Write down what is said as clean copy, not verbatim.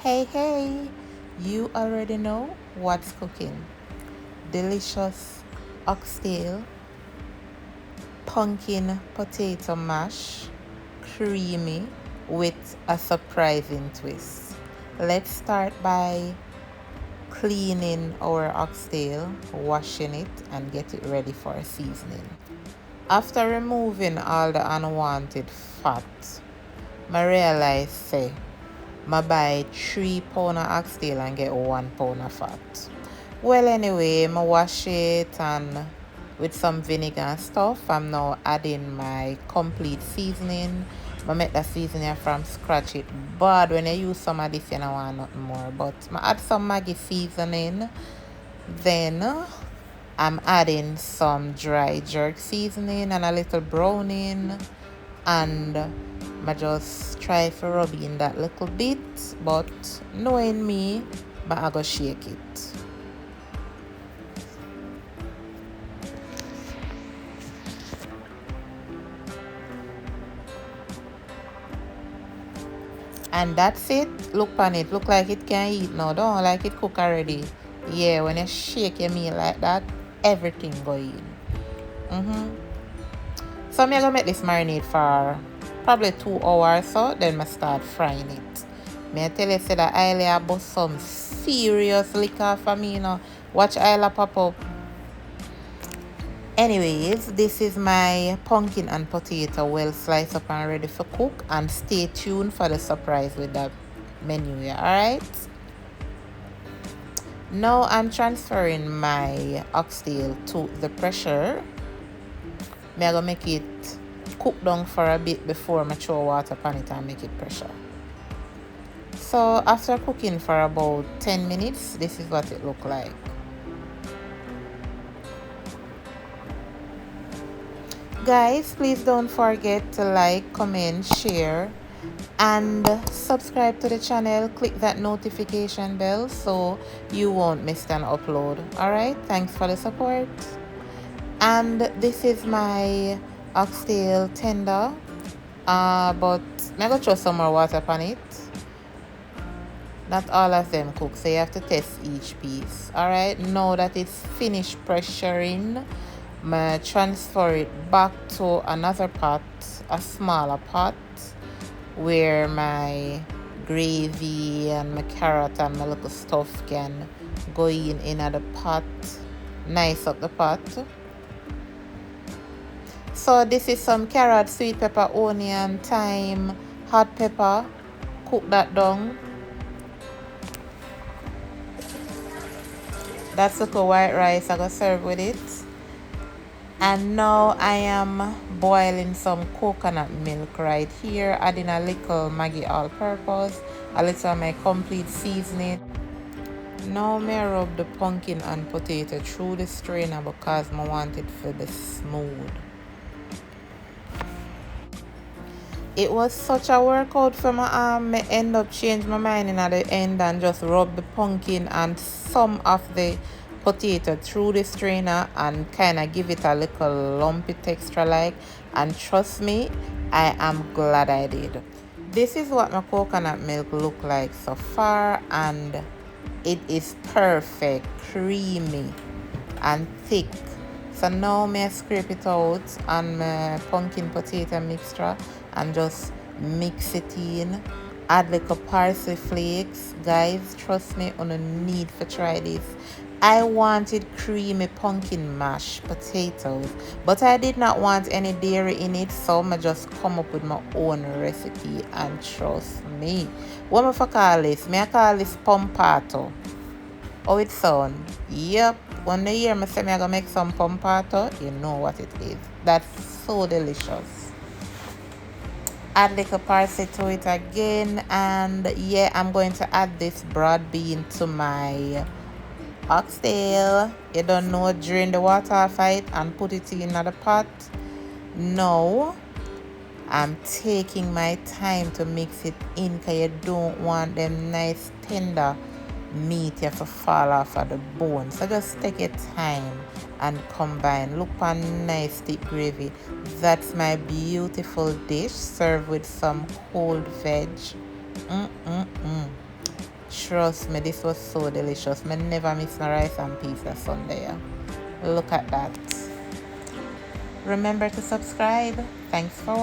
Hey, hey, you already know what's cooking. Delicious oxtail, pumpkin potato mash, creamy with a surprising twist. Let's start by cleaning our oxtail, washing it, and get it ready for seasoning. After removing all the unwanted fat, I realize say I buy 3 pound of oxtail and get 1 pound of fat. Well, anyway, I wash it and with some vinegar and stuff. I'm now adding my complete seasoning. I make the seasoning from scratch. It bad when you use some of this, you don't want nothing more. But I add some Maggi seasoning. Then I'm adding some dry jerk seasoning and a little browning, and I just try to rub in that little bit, but knowing me, I go shake it. And that's it. Look on it. Look like it can eat now. Don't like it cook already. Yeah, when you shake your meat like that, everything go in. So I'm gonna make this marinade for probably 2 hours so then I start frying it. I tell you say that I'll bust some serious liquor for me, you know. Watch I'll pop up. Anyways, this is my pumpkin and potato well sliced up and ready for cook, and stay tuned for the surprise with the menu here, alright? Now I'm transferring my oxtail to the pressure. I'm gonna make it cook down for a bit before I throw water on it and make it pressure. So after cooking for about 10 minutes, this is what it look like. Guys, please don't forget to like, comment, share, and subscribe to the channel. Click that notification bell so you won't miss an upload. Alright, thanks for the support. And this is my oxtail tender, but I'm gonna throw some more water on it. Not all of them cook, so you have to test each piece. Alright, now that it's finished pressuring, I transfer it back to another pot, a smaller pot, where my gravy and my carrot and my little stuff can go in the pot, nice up the pot. So this is some carrot, sweet pepper, onion, thyme, hot pepper. Cook that down. That's the white rice I'm gonna serve with it. And now I am boiling some coconut milk right here, adding a little Maggi all-purpose, a little of my complete seasoning. Now I rub the pumpkin and potato through the strainer because I want it to be smooth. It was such a workout for my arm. I end up changing my mind in at the end and just rub the pumpkin and some of the potato through the strainer and kind of give it a little lumpy texture like, and trust me, I am glad I did. This is what my coconut milk look like so far, and it is perfect, creamy and thick. So now I scrape it out on my pumpkin potato mixture and just mix it in. Add like a parsley flakes. Guys, trust me, on a need for try this. I wanted creamy pumpkin mashed potatoes, but I did not want any dairy in it, so I just come up with my own recipe, and trust me. What I call this? I call this pompato. How it sound? Yep. When you hear me say I'm gonna make some pompato, you know what it is. That's so delicious. Add little parsley to it again, and yeah, I'm going to add this broad bean to my oxtail. You don't know, drain the water off it and put it in another pot. Now I'm taking my time to mix it in because you don't want them nice tender meat you have to fall off of the bone. So just take your time and combine. Look on nice thick gravy. That's my beautiful dish served with some cold veg. trust me, this was so delicious. Me never miss my rice and peas that Sunday. Yeah. Look at that. Remember to subscribe. Thanks for watching.